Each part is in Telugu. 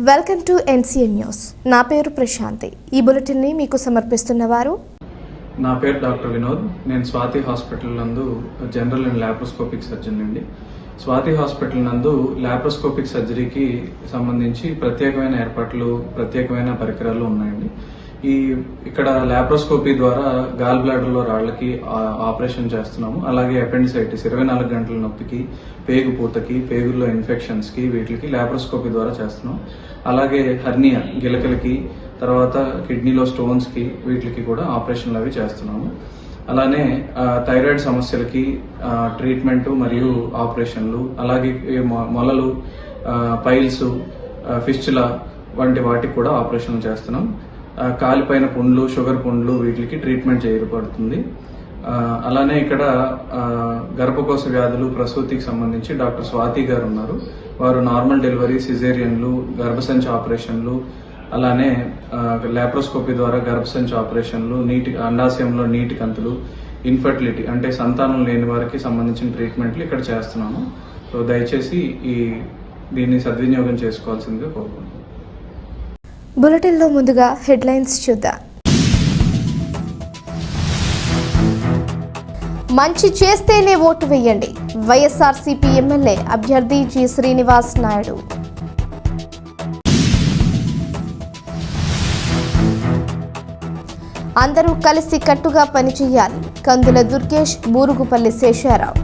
Welcome to NCN news. నా పేరు ప్రశాంతి. ఈ బులెటిన్ని మీకు సమర్పిస్తున్నవారు నా పేరు డాక్టర్ వినోద్. నేను స్వాతి హాస్పిటల్ నందు జనరల్ అండ్ లాప్రోస్కోపిక్ సర్జన్ అండి. స్వాతి హాస్పిటల్ నందు లాప్రోస్కోపిక్ సర్జరీకి సంబంధించి ప్రత్యేకమైన ఏర్పాట్లు, ప్రత్యేకమైన పరికరాలు ఉన్నాయండి. ఇక్కడ లాప్రోస్కోపీ ద్వారా గాల్ బ్లాడర్లో రాళ్లకి ఆపరేషన్ చేస్తున్నాము. అలాగే అపెండిసైటిస్ 24 గంటల నొప్పికి, పేగు పూతకి, పేగుల్లో ఇన్ఫెక్షన్స్కి వీటికి లాప్రోస్కోపీ ద్వారా చేస్తున్నాం. అలాగే హర్నియా గిలకలకి, తర్వాత కిడ్నీలో స్టోన్స్కి వీటికి కూడా ఆపరేషన్లు అవి చేస్తున్నాము. అలానే థైరాయిడ్ సమస్యలకి ట్రీట్మెంటు మరియు ఆపరేషన్లు, అలాగే మొలలు, పైల్స్, ఫిస్చులా వంటి వాటికి కూడా ఆపరేషన్లు చేస్తున్నాం. కాలిపైన పుండ్లు, షుగర్ పుండ్లు వీటికి ట్రీట్మెంట్ చేయబడుతుంది. అలానే ఇక్కడ గర్భకోశ వ్యాధులు, ప్రసూతికి సంబంధించి డాక్టర్ స్వాతి గారు ఉన్నారు. వారు నార్మల్ డెలివరీ, సిజేరియన్లు, గర్భసంచి ఆపరేషన్లు, అలానే లాప్రోస్కోపీ ద్వారా గర్భసంచి ఆపరేషన్లు, అండాశయంలో నీటి కంతులు, ఇన్ఫర్టిలిటీ అంటే సంతానం లేని వారికి సంబంధించిన ట్రీట్మెంట్లు ఇక్కడ చేస్తున్నాము. సో దయచేసి దీన్ని సద్వినియోగం చేసుకోవాల్సిందిగా కోరుకుంటున్నాను. బులెటిన్లో ముందుగా హెడ్లైన్స్ చూద్దాం. మంచి చేస్తేనే ఓటు వేయండి, వైఎస్ఆర్సీపీ ఎమ్మెల్యే అభ్యర్థి జి శ్రీనివాస్ నాయుడు. అందరూ కలిసి కట్టుగా పనిచేయాలి, కందుల దుర్గేష్, బూరుగుపల్లి శేషారావు.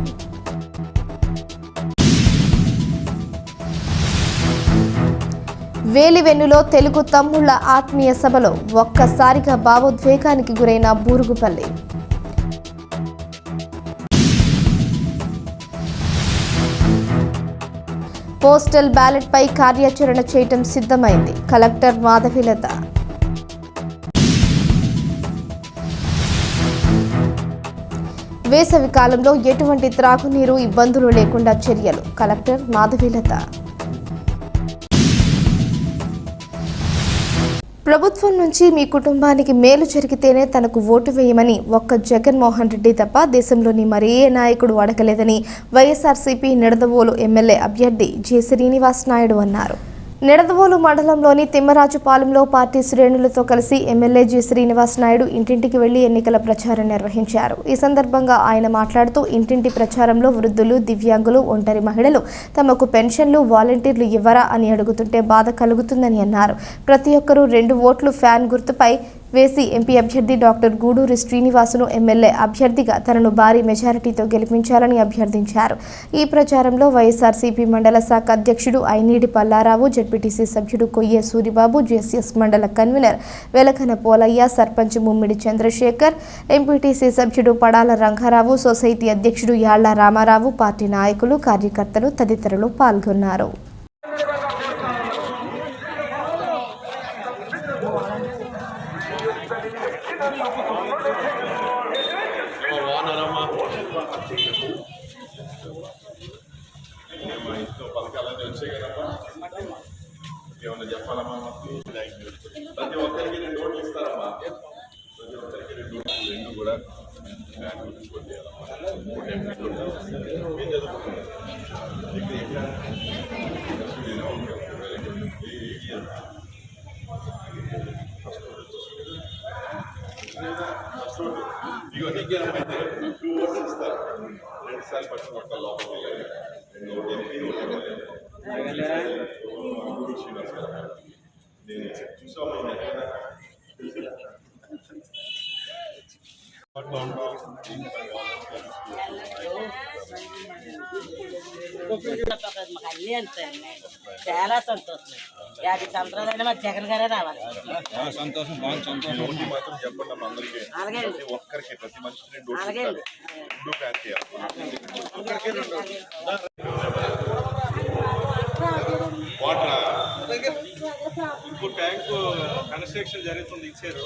వేలివెన్నులో తెలుగు తమ్ముళ్ల ఆత్మీయ సభలో ఒక్కసారిగా భావోద్వేగానికి గురైన బూరుగుపల్లి. పోస్టల్ బ్యాలెట్ పై కార్యాచరణ చేయటం సిద్ధమైంది, కలెక్టర్ మాధవిలత. వేసవి కాలంలో ఎటువంటి త్రాగునీరు ఇబ్బందులు లేకుండా చర్యలు, కలెక్టర్ మాధవిలత. ప్రభుత్వం నుంచి మీ కుటుంబానికి మేలు జరిగితేనే తనకు ఓటు వేయమని ఒక్క జగన్మోహన్ రెడ్డి తప్ప దేశంలోని మరే నాయకుడు అడగలేదని వైఎస్ఆర్సీపీ నిడదవోలు ఎమ్మెల్యే అభ్యర్థి జి శ్రీనివాస్ నాయుడు అన్నారు. నిడదవోలు మండలంలోని తిమ్మరాజుపాలెంలో పార్టీ శ్రేణులతో కలిసి ఎమ్మెల్యే జి శ్రీనివాస్ నాయుడు ఇంటింటికి వెళ్లి ఎన్నికల ప్రచారం నిర్వహించారు. ఈ సందర్భంగా ఆయన మాట్లాడుతూ ఇంటింటి ప్రచారంలో వృద్ధులు, దివ్యాంగులు, ఒంటరి మహిళలు తమకు పెన్షన్లు, వాలంటీర్లు ఇవ్వరా అని అడుగుతుంటే బాధ కలుగుతుందని అన్నారు. ప్రతి ఒక్కరూ 2 ఓట్లు ఫ్యాన్ గుర్తుపై వేసి ఎంపీ అభ్యర్థి డాక్టర్ గూడూరి శ్రీనివాసును ఎమ్మెల్యే అభ్యర్థిగా తనను భారీ మెజారిటీతో గెలిపించాలని అభ్యర్థించారు. ఈ ప్రచారంలో వైఎస్ఆర్సీపీ మండల శాఖ అధ్యక్షుడు ఐనీడి పల్లారావు, జెడ్పీటీసీ సభ్యుడు కొయ్యే సూరిబాబు, జేసీఎస్ మండల కన్వీనర్ వెలకన పోలయ్య, సర్పంచ్ ముమ్మిడి చంద్రశేఖర్, ఎంపీటీసీ సభ్యుడు పడాల రంగారావు, సొసైటీ అధ్యక్షుడు యాళ్ల రామారావు, పార్టీ నాయకులు, కార్యకర్తలు తదితరులు పాల్గొన్నారు. ఏమన్నా చెప్పాలమ్మా? ప్రతి ఒక్కరికి 2 ఓట్లు ఇస్తారమ్మా. ప్రతి ఒక్కరికి 2 కూడా ఇవన్నీ 2 ఓట్లు ఇస్తారు. 2 సార్లు పట్టుకుంటా లోపలికి శ్రీనివాస్ గారు నేను చూసాము. మాకు అన్నీ అంటాయి. చాలా సంతోషం. 50 సంవత్సరాలైనా మా జగన్ గారే రావాలి. సంతోషం, బాగా సంతోషం. ఓటు మాత్రం చెప్పండి అమ్మా అందరికీ. అలాగే ప్రతి ఒక్కరికి, ప్రతి మనిషికి 2 ఓట్లు అలాగే ఇస్తారు. 2 ప్యాక్ చేయాలి. ఇంకో ట్యాంక్ కన్స్ట్రక్షన్ జరుగుతుంది, ఇచ్చారు.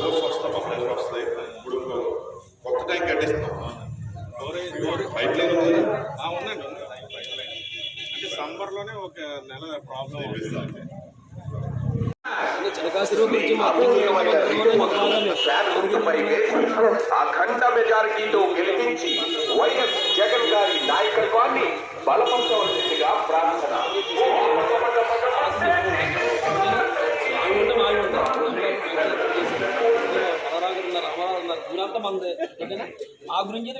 ఓట్స్ వస్తామా, ప్రెషర్ వస్తాయి. ఇప్పుడు కొత్త ట్యాంక్ కట్టిస్తున్నాం. పైప్ లైన్ ఉంది. ఉందండి, అంటే సమ్మర్లోనే ఒక నెల ప్రాబ్లం అవుతుంది. అఖండ మెజారిటీతో గెలిపించి వైఎస్ జగన్ గారి నాయకత్వాన్ని బలపరచవలసిందిగా ప్రార్థన. ఆ గురించి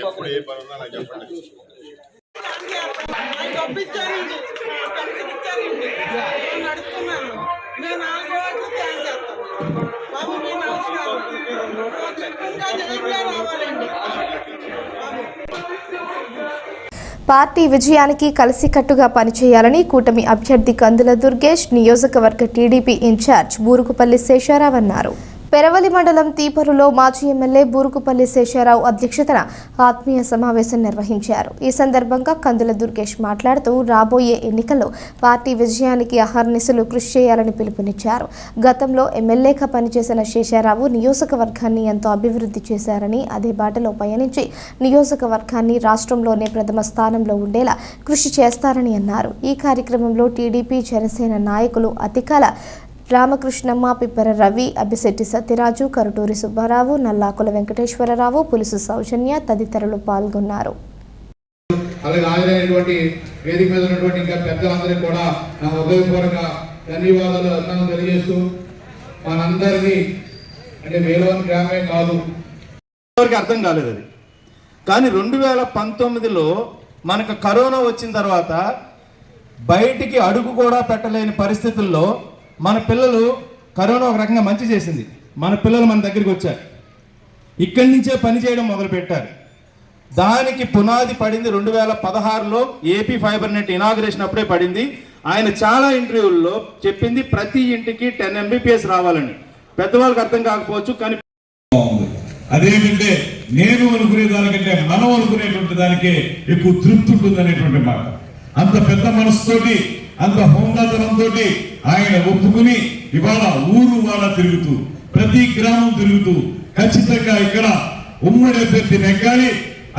ఎప్పుడు ఏ పని ఉన్నా నాకు చెప్పండి. పంపించారండి, నడుస్తున్నాను. నేను 4 ఓట్లు త్యాగం చేస్తాను. బాబు మీ నమస్కారం. ఇంకా జగన్గా రావాలండి బాబు. పార్టీ విజయానికి కలిసికట్టుగా పనిచేయాలని కూటమి అభ్యర్థి కందుల దుర్గేష్, నియోజకవర్గ టీడీపీ ఇన్ఛార్జ్ బూరుగుపల్లి శేషారావు అన్నారు. పెరవలి మండలం తీపరులో మాజీ ఎమ్మెల్యే బూరుగుపల్లి శేషారావు అధ్యక్షతన ఆత్మీయ సమావేశం నిర్వహించారు. ఈ సందర్భంగా కందుల దుర్గేష్ మాట్లాడుతూ రాబోయే ఎన్నికల్లో పార్టీ విజయానికి అహర్నిశలు కృషి చేయాలని పిలుపునిచ్చారు. గతంలో ఎమ్మెల్యేగా పనిచేసిన శేషారావు నియోజకవర్గాన్ని ఎంతో అభివృద్ధి చేశారని, అదే బాటలో పయనించి నియోజకవర్గాన్ని రాష్ట్రంలోనే ప్రథమ స్థానంలో ఉండేలా కృషి చేస్తారని అన్నారు. ఈ కార్యక్రమంలో టీడీపీ, జనసేన నాయకులు అతికాల రామకృష్ణమ్మ, పిప్పర రవి, అభిశెట్టి సత్యరాజు, కరుటూరి సుబ్బారావు, నల్లాకుల వెంకటేశ్వరరావు, పులుసు సౌజన్య తదితరులు పాల్గొన్నారు. అలాగే హాజరైనటువంటి వేదిక మీద ఉన్నటువంటి ఇంకా పెద్దలందరికీ కూడా నా హృదయపూర్వక ధన్యవాదాలు అభినందనలు తెలియజేస్తూ, మనందరికీ అంటే వేలవని గ్రామే కాదు, ఎవరికి అర్థం కాలేదు అది. కానీ 2019లో మనకు కరోనా వచ్చిన తర్వాత బయటికి అడుగు కూడా పెట్టలేని పరిస్థితుల్లో మన పిల్లలు, కరోనా ఒక రకంగా మంచి చేసింది, మన పిల్లలు మన దగ్గరికి వచ్చారు, ఇక్కడి నుంచే పని చేయడం మొదలుపెట్టారు. దానికి పునాది పడింది 2016లో ఏపీ ఫైబర్ నెట్ ఇనాగ్రేషన్ అప్పుడే పడింది. ఆయన చాలా ఇంటర్వ్యూల్లో చెప్పింది ప్రతి ఇంటికి 10 MBPS రావాలని. పెద్దవాళ్ళకి అర్థం కాకపోవచ్చు, కానీ అదేంటంటే నేను అనుకునే దానికంటే మనం అనుకునేటువంటి దానికే ఎక్కువ తృప్తి ఉంటుంది అనేటువంటి మాట. అంత పెద్ద మనసుతోటి, అంత హోందాతనంతో ఆయన ఒప్పుకుని ఇవాళ ఊరు వాళ్ళ తిరుగుతూ, ప్రతి గ్రామం తిరుగుతూ, ఖచ్చితంగా ఇక్కడ ఉమ్మడి అభ్యర్థి నెగ్గాలి,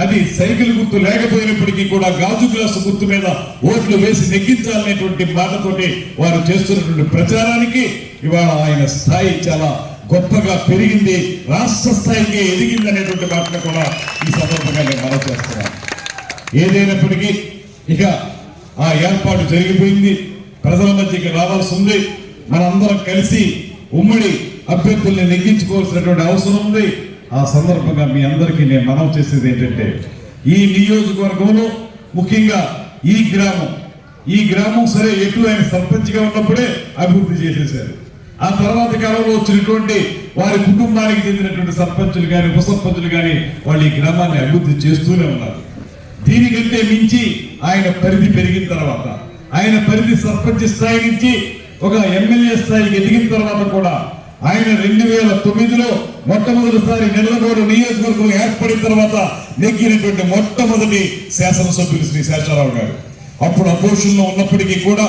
అది సైకిల్ గుర్తు లేకపోయినప్పటికీ కూడా గాజు గ్లాసు గుర్తు మీద ఓట్లు వేసి నెగ్గించాలనేటువంటి మాటతోటి వారు చేస్తున్నటువంటి ప్రచారానికి ఇవాళ ఆయన స్థాయి చాలా గొప్పగా పెరిగింది, రాష్ట్ర స్థాయికి ఎదిగింది అనేటువంటి మాటను కూడా ఈ సందర్భంగా నేను మనం చేస్తున్నాను. ఏదైనప్పటికీ ఇక ఆ ఏర్పాటు జరిగిపోయింది, ప్రజల మధ్యకి రావాల్సి ఉంది. మనందరం కలిసి ఉమ్మడి అభ్యర్థుల్ని నెగ్గించుకోవాల్సినటువంటి అవసరం ఉంది. ఆ సందర్భంగా మీ అందరికీ నేను మనవి చేసేది ఏంటంటే, ఈ నియోజకవర్గంలో ముఖ్యంగా ఈ గ్రామం సరే ఎటు ఆయన సర్పంచ్గా ఉన్నప్పుడే అభివృద్ధి చేసేశారు. ఆ తర్వాత కాలంలో వచ్చినటువంటి వారి కుటుంబానికి చెందినటువంటి సర్పంచులు కానీ ఉప సర్పంచులు కానీ వాళ్ళు ఈ గ్రామాన్ని అభివృద్ధి చేస్తూనే ఉన్నారు. దీనికంటే మించి ఆయన పరిధి పెరిగిన తర్వాత, ఆయన పరిధి సర్పంచ్ స్థాయి నుంచి ఒక ఎమ్మెల్యే స్థాయికి ఎదిగిన తర్వాత కూడా ఆయన 2009లో మొట్టమొదటిసారి నెల్లగూరు నియోజకవర్గం ఏర్పడిన తర్వాత నెగ్గినటువంటి మొట్టమొదటి శాసనసభ్యులు శ్రీ శేషారావు గారు. అప్పుడు అపోజిషన్లో ఉన్నప్పటికీ కూడా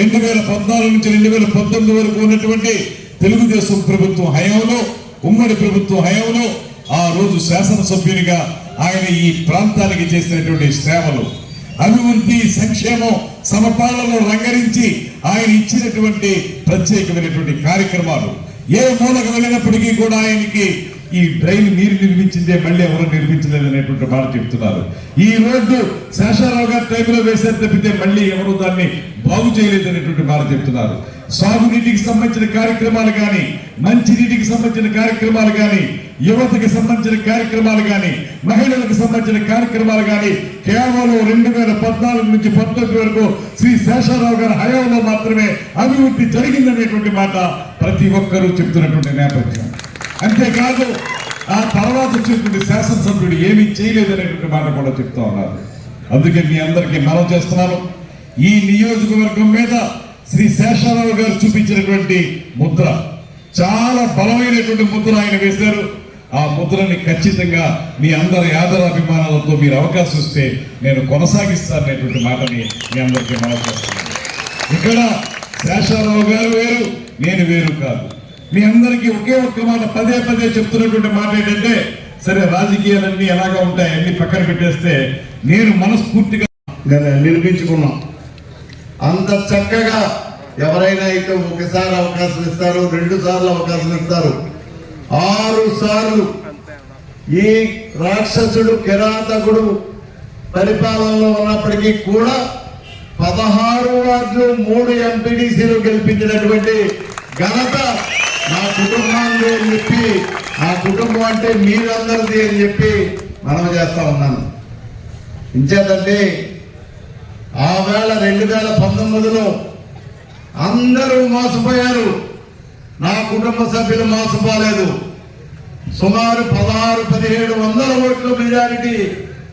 2014 నుంచి 2019 వరకు ఉన్నటువంటి తెలుగుదేశం ప్రభుత్వం హయాంలో, ఉమ్మడి ప్రభుత్వం హయాంలో ఆ రోజు శాసనసభ్యునిగా ఆయన ఈ ప్రాంతానికి చేసినటువంటి సేవలు, అభివృద్ధి, సంక్షేమం, సమపాలనలో రంగరించి ఆయన ఇచ్చినటువంటి ప్రత్యేకమైనటువంటి కార్యక్రమాలు, ఏ మూలకు వెళ్ళినప్పటికీ కూడా ఆయనకి ఈ డ్రైన్ నీరు నిర్మించిందే, మళ్ళీ ఎవరు నిర్మించలేదు అనేటువంటి మాట చెప్తున్నారు. ఈ రోడ్డు శేషారావు గారి టైంలో వేసారు తప్పితే మళ్ళీ ఎవరు దాన్ని బాగు చేయలేదు అనేటువంటి మాట చెప్తున్నారు. సాగునీటికి సంబంధించిన కార్యక్రమాలు కానీ, మంచినీటికి సంబంధించిన కార్యక్రమాలు కానీ, యువతకి సంబంధించిన కార్యక్రమాలు కానీ, మహిళలకు సంబంధించిన కార్యక్రమాలు కానీ కేవలం 2014 నుంచి 19 వరకు శ్రీ శేషారావు గారి హయాంలో మాత్రమే అభివృద్ధి జరిగిందనేటువంటి మాట ప్రతి ఒక్కరూ చెప్తున్నటువంటి నేపథ్యం. అంతేకాదు ఆ తర్వాత వచ్చేటువంటి శాసనసభ్యుడు ఏమీ చేయలేదనేటువంటి మాట కూడా చెప్తా ఉన్నారు. అందుకే మీ అందరికీ మనం చేస్తున్నాను. ఈ నియోజకవర్గం మీద శ్రీ శేషారావు గారు చూపించినటువంటి ముద్ర చాలా బలమైనటువంటి ముద్ర ఆయన వేశారు. ఆ ముద్రని ఖచ్చితంగా మీ అందరి ఆదరాభిమానాలతో మీరు అవకాశం ఇస్తే నేను కొనసాగిస్తాననేటువంటి మాటని మీ అందరికీ మనం చేస్తున్నాను. ఇక్కడ శేషారావు గారు వేరు, నేను వేరు కాదు. మీ అందరికీ ఒకే ఒక్క మాట పదే పదే చెప్తున్నటువంటి మాట ఏంటంటే, సరే రాజకీయాలన్నీ ఎలాగా ఉంటాయి అన్ని పక్కన పెట్టేస్తే నేను మనస్ఫూర్తిగా నిర్మించుకున్నాం. అంత చక్కగా ఎవరైనా అయితే ఒకసారి అవకాశం ఇస్తారు, 2 సార్లు అవకాశం ఇస్తారు, 6 సార్లు ఈ రాక్షసుడు కిరాతకుడు పరిపాలనలో ఉన్నప్పటికీ కూడా 16 వార్డులు 3 ఎంపీడీసీలు గెలిపించినటువంటి ఘనత నా కుటుంబాన్ని అని చెప్పి, ఆ కుటుంబం అంటే మీరందరిది అని చెప్పి మనం చేస్తా ఉన్నాను. ఇంచేతంటే ఆ వేళ 2019లో అందరూ మోసపోయారు, నా కుటుంబ సభ్యులు మోసపోలేదు. సుమారు 16-1700 ఓట్ల మెజారిటీ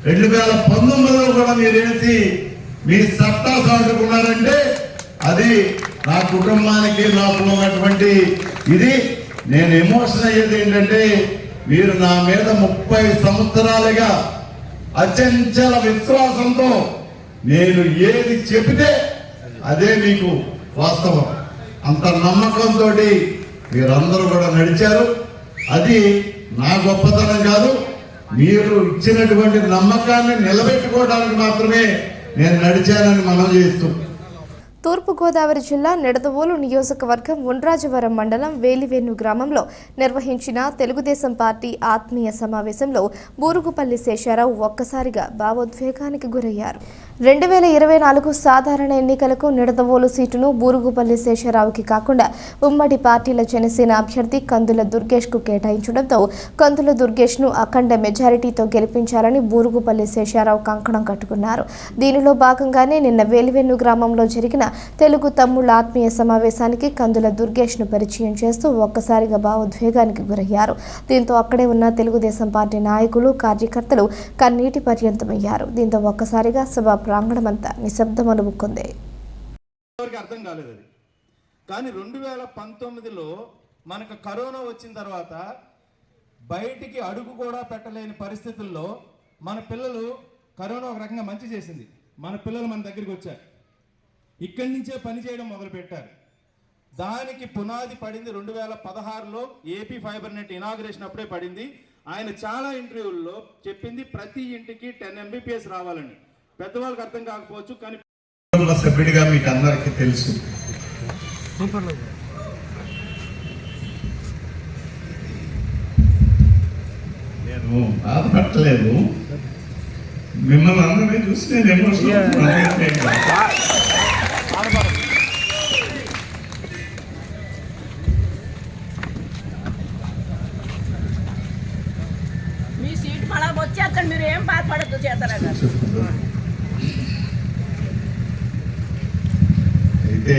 2019లో కూడా మీరు వేసి మీ సత్తా సాటుకున్నారంటే అది నా కుటుంబానికి నాకు ఉన్నటువంటి ఇది. నేను ఎమోషన్ అయ్యేది ఏంటంటే, మీరు నా మీద 30 సంవత్సరాలుగా అచంచల విశ్వాసంతో నేను ఏది చెబితే అదే మీకు వాస్తవం, అంత నమ్మకంతో మీరందరూ కూడా నడిచారు. అది నా గొప్పతనం కాదు, మీరు ఇచ్చినటువంటి నమ్మకాన్ని నిలబెట్టుకోవడానికి మాత్రమే నేను నడిచానని మనం చేస్తూ. తూర్పుగోదావరి జిల్లా నిడదవోలు నియోజకవర్గం ఉండ్రాజవరం మండలం వేలివేణు గ్రామంలో నిర్వహించిన తెలుగుదేశం పార్టీ ఆత్మీయ సమావేశంలో బూరుగుపల్లి శేషారావు ఒక్కసారిగా భావోద్వేగానికి గురయ్యారు. 2024 సాధారణ ఎన్నికలకు నిడదవోలు సీటును బూరుగుపల్లి శేషారావుకి కాకుండా ఉమ్మడి పార్టీల జనసేన అభ్యర్థి కందుల దుర్గేష్కు కేటాయించడంతో కందుల దుర్గేష్ను అఖండ మెజారిటీతో గెలిపించాలని బూరుగుపల్లి శేషారావు కంకణం కట్టుకున్నారు. దీనిలో భాగంగానే నిన్న వేలివేణు గ్రామంలో జరిగిన తెలుగు తమ్ముళ్ల ఆత్మీయ సమావేశానికి కందుల దుర్గేష్ను పరిచయం చేస్తూ ఒక్కసారిగా భావోద్వేగానికి గురయ్యారు. దీంతో అక్కడే ఉన్న తెలుగుదేశం పార్టీ నాయకులు కార్యకర్తలు కన్నీటి పర్యంతమయ్యారు. దీంతో ఒక్కసారిగా సభ ప్రాంగణమంతా నిశ్శబ్దం అనుభూకుంది. అర్థం కాలేదు అది. కానీ 2019లో మనకు కరోనా వచ్చిన తర్వాత బయటికి అడుగు కూడా పెట్టలేని పరిస్థితుల్లో మన పిల్లలు, కరోనా ఒక రకంగా మంచి చేసింది, మన పిల్లలు మన దగ్గరికి వచ్చారు, ఇక్కడి నుంచే పనిచేయడం మొదలుపెట్టారు. దానికి పునాది పడింది 2016లో ఏపీ ఫైబర్ నెట్ ఇనాగ్రేషన్ అప్పుడే పడింది. ఆయన చాలా ఇంటర్వ్యూల్లో చెప్పింది ప్రతి ఇంటికి 10 MBPS రావాలని. పెద్దవాళ్ళకి అర్థం కాకపోవచ్చు, కానీ సభ్యుడిగా మీకు అందరికీ తెలుసు. నేను బాధపడలేదు, మిమ్మల్ని అందరినీ చూసి నేను ఎమోషనల్. మీ సీట్ మళ్ళా వచ్చేస్తాను, మీరు ఏం బాధపడద్దు చేస్తారా. అయితే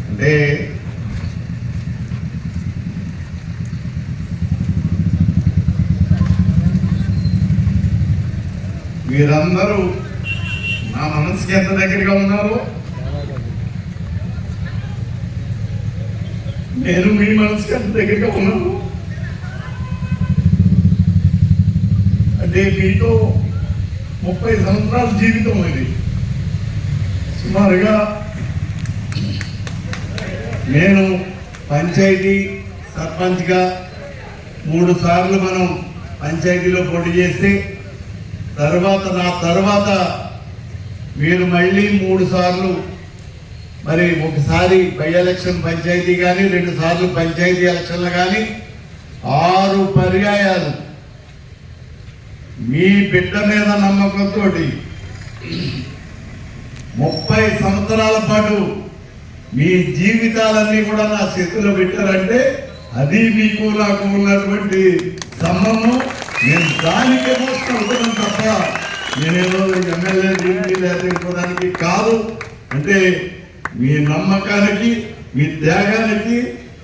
అంటే మీరందరూ నా మనసుకి ఎంత దగ్గరగా ఉన్నారు, నేను మీ మనసుకి ఎంత దగ్గరగా ఉన్నాను. అంటే మీతో 30 సంవత్సరాల జీవితం ఇది. సుమారుగా నేను పంచాయతీ సర్పంచ్గా 3 సార్లు మనం పంచాయతీలో పోటీ చేస్తే, నా తర్వాత మీరు మళ్ళీ 3 సార్లు, మరి ఒకసారి బై ఎలక్షన్ పంచాయతీ కానీ 2 సార్లు పంచాయతీ ఎలక్షన్లు కానీ 6 పర్యాయాలు మీ బిడ్డ మీద నమ్మకంతో 30 సంవత్సరాల పాటు మీ జీవితాలన్నీ కూడా నా చేతిలో పెట్టారంటే అది మీకు నాకు ఉన్నటువంటి సంబంధం. నేను దానికి మోసుకుంటున్నాను తప్ప నేనేదో ఎమ్మెల్యే దీనికి లేకపోవడానికి కాదు. అంటే మీ నమ్మకానికి, మీ త్యాగానికి,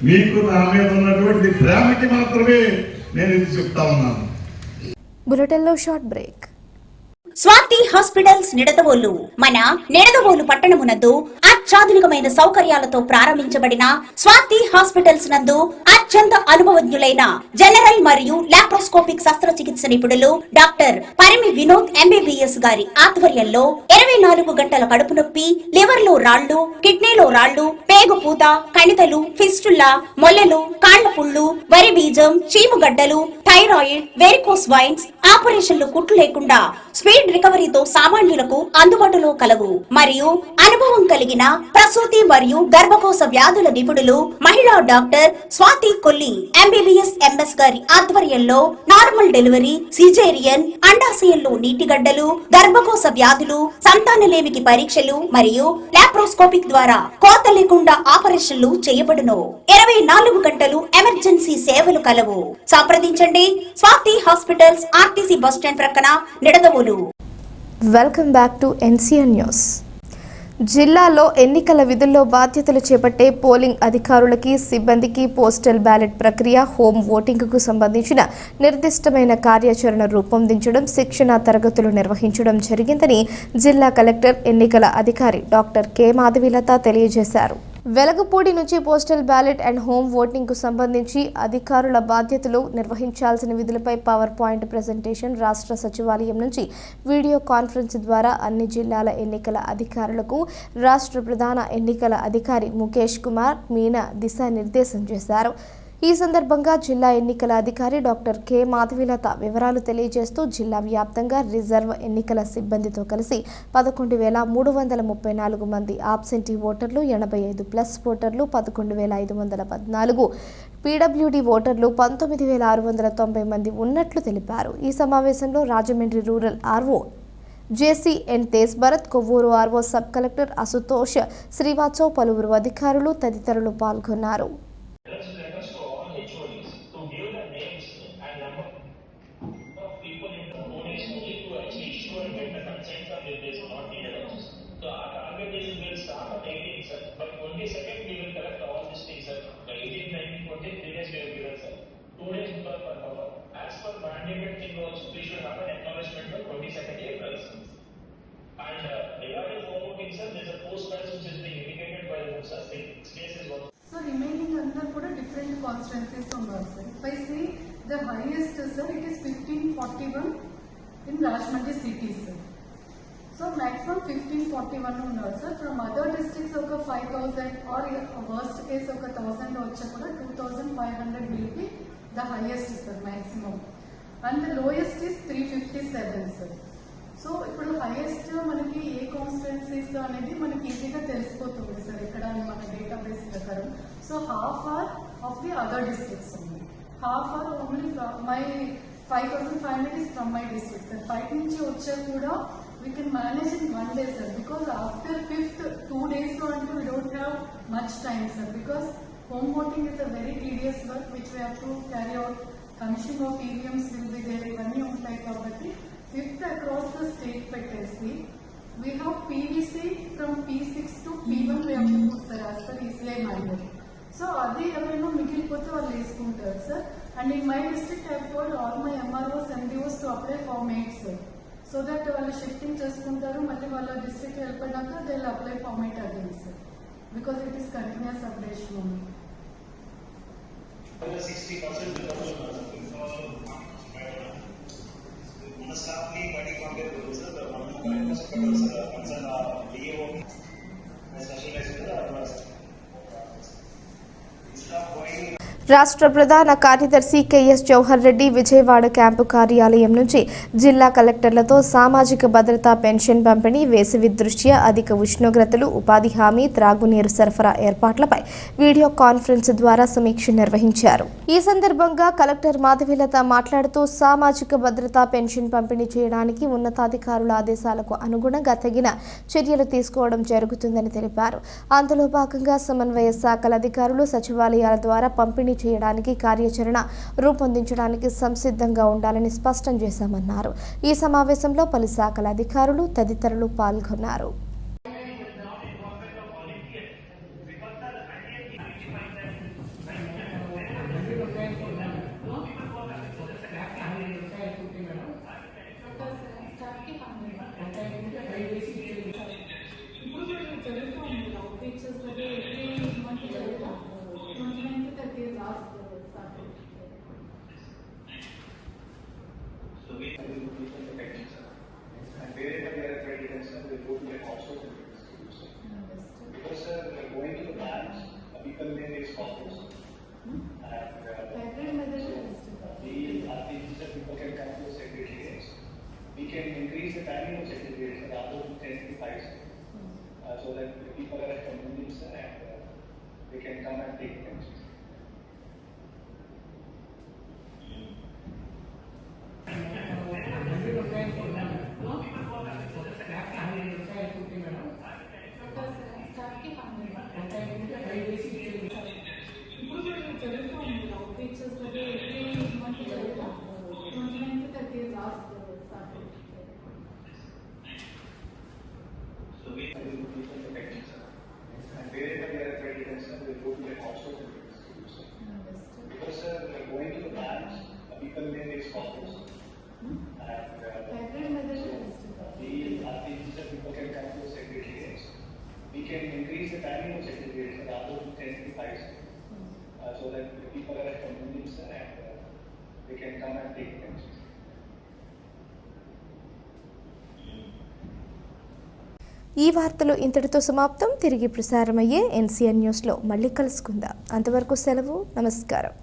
మీకు నా మీద ఉన్నటువంటి ప్రేమకి మాత్రమే నేను ఇది చెప్తా ఉన్నాను. బులెటిన్లో short break. Swathi hospitals Nidadavolu మన నిడదవోలు పట్టణమునందు అత్యాధునికమైన సౌకర్యాలతో ప్రారంభించబడిన స్వాతి హాస్పిటల్స్ నందు అత్యంత అనుభవజ్ఞులైన జనరల్ మరియు లాప్రోస్కోపిక్ శస్త్రచికిత్స నిపుణులు డాక్టర్ పరిమి వినోద్ MBBS గారి ఆధ్వర్యంలో 24 గంటల కడుపు నొప్పి, లివర్ లో రాళ్లు, కిడ్నీలో రాళ్లు, పేగు పూత, కణితలు, ఫిస్టులా, మొల్లలు, కాళ్ల పుళ్ళు, వరి బీజం, చీముగడ్డలు, థైరాయిడ్, వెరికోస్ వైన్స్ ఆపరేషన్లు కుట్లు లేకుండా స్పీడ్ రికవరీతో సామాన్యులకు అందుబాటులో కలవు. మరియు అనుభవం కలిగిన ప్రసూతి మరియు గర్భకోశ వ్యాధుల నిపుణులు మహిళా doctor Swathi Kolli MBBS MS గారి ఆధ్వర్యంలో నార్మల్ డెలివరీ, సిజేరియన్, అండాశయంలో నీటిగడ్డలు, గర్భకోశ వ్యాధులు, సంతానలేమికి పరీక్షలు మరియు లాప్రోస్కోపిక్ ద్వారా కోత లేకుండా ఆపరేషన్లు చేయబడును. 24 గంటలు ఎమర్జెన్సీ సేవలు కలవు. సంప్రదించండి Swathi hospitals, RTC bus stand ప్రక్కన, Nidadavolu. Welcome back to NCN news. జిల్లాలో ఎన్నికల విధుల్లో బాధ్యతలు చేపట్టే పోలింగ్ అధికారులకి, సిబ్బందికి పోస్టల్ బ్యాలెట్ ప్రక్రియ, హోమ్ ఓటింగ్కు సంబంధించిన నిర్దిష్టమైన కార్యాచరణ రూపొందించడం, శిక్షణ తరగతులు నిర్వహించడం జరిగిందని జిల్లా కలెక్టర్, ఎన్నికల అధికారి డాక్టర్ కె మాధవీలత తెలియజేశారు. వెలగపూడి నుంచి పోస్టల్ బ్యాలెట్ అండ్ హోమ్ ఓటింగ్కు సంబంధించి అధికారుల బాధ్యతలు, నిర్వహించాల్సిన విధులపై పవర్ పాయింట్ ప్రెజెంటేషన్ రాష్ట్ర సచివాలయం నుంచి వీడియో కాన్ఫరెన్స్ ద్వారా అన్ని జిల్లాల ఎన్నికల అధికారులకు రాష్ట్ర ప్రధాన ఎన్నికల అధికారి ముఖేష్ కుమార్ మీనా దిశానిర్దేశం చేశారు. ఈ సందర్భంగా జిల్లా ఎన్నికల అధికారి డాక్టర్ కె మాధవీలత వివరాలు తెలియజేస్తూ జిల్లా వ్యాప్తంగా రిజర్వ్ ఎన్నికల సిబ్బందితో కలిసి 11,334 మంది ఆబ్సెంటీ ఓటర్లు, 85+ ఓటర్లు, 11,514 PWD ఓటర్లు, 19,690 మంది ఉన్నట్లు తెలిపారు. ఈ సమావేశంలో Rajahmundry rural RO JCN Tej Bharat, Kovvur RO sub collector Ashutosh Srivastav, పలువురు అధికారులు తదితరులు పాల్గొన్నారు. So remaining under kuda different constituencies uన్నారు sir. If I see the highest sir, it is 1541 in Rajahmundry city sir. So maximum 1541 uన్నారు sir. From other districts oka 5000 or worst case oka 1000 వచ్చా కూడా 2500 will be the highest sir, maximum. And the lowest is 357 sir. So ఇప్పుడు హైయెస్ట్ మనకి ఏ కాన్స్టిట్యున్సీస్ అనేది మనకి ఈజీగా తెలిసిపోతుంది సార్ ఇక్కడ మన డేటాబేస్ ప్రకారం. So half or of the other districts ఉంది, half or only my 5500 is from my district sir. బయట నుంచి వచ్చా కూడా we can manage in 1 day sir, because after 5th 2 days అంటూ we don't have much time sir, because home voting is a very tedious work which we have to carry out. Commission of EVMs will be there, ఇవన్నీ ఉంటాయి కాబట్టి 5th across the state పెట్టేసి we have PVC from P6 to P1 we have to put sir as per ECI manual. So అది ఎవరైనా మిగిలిపోతే వాళ్ళు వేసుకుంటారు sir. And in my district I have told all my MROs, MDOs to apply Form 8 sir, so that వాళ్ళు షిఫ్టింగ్ చేసుకుంటారు, మళ్ళీ వాళ్ళ district వెళ్ళిపోయినాక they will apply Form 8 again sir, because it is continuous operation only. 60% రాష్ట్ర ప్రధాన కార్యదర్శి KS జవహర్ రెడ్డి విజయవాడ క్యాంపు కార్యాలయం నుంచి జిల్లా కలెక్టర్లతో సామాజిక భద్రతా పెన్షన్ పంపిణీ, వేసవి దృష్ట్యా అధిక ఉష్ణోగ్రతలు, ఉపాధి హామీ, త్రాగునీరు సరఫరా ఏర్పాట్లపై వీడియో కాన్ఫరెన్స్ ద్వారా సమీక్ష నిర్వహించారు. ఈ సందర్భంగా కలెక్టర్ మాధవీలత మాట్లాడుతూ సామాజిక భద్రతా పెన్షన్ పంపిణీ చేయడానికి ఉన్నతాధికారుల ఆదేశాలకు అనుగుణంగా తగిన చర్యలు తీసుకోవడం జరుగుతుందని తెలిపారు. అందులో భాగంగా సమన్వయ శాఖల అధికారులు సచివాలయాల ద్వారా పంపిణీ చేయడానికి కార్యాచరణ రూపొందించడానికి సంసిద్ధంగా ఉండాలని స్పష్టం చేశామన్నారు. ఈ సమావేశంలో పలు శాఖల అధికారులు తదితరులు పాల్గొన్నారు. will go to their household because sir, going to the banks, people may raise problems. People can come to secretariats. We can increase the timing of secretariats rather than 10 to 5, so that the people are at convenience and they can come and take things. So we will do some protection, sir. And wherever they are accredited, sir, we will go to their household because sir, going to the banks, people may raise problems. People can come to secretariats. We can increase the timing of secretariats rather than 10 to 5, so that the people are at convenience and they can come and take things. ఈ వార్తలు ఇంతటితో సమాప్తం. తిరిగి ప్రసారమయ్యే NCN న్యూస్లో మళ్ళీ కలుసుకుందాం. అంతవరకు సెలవు. నమస్కారం.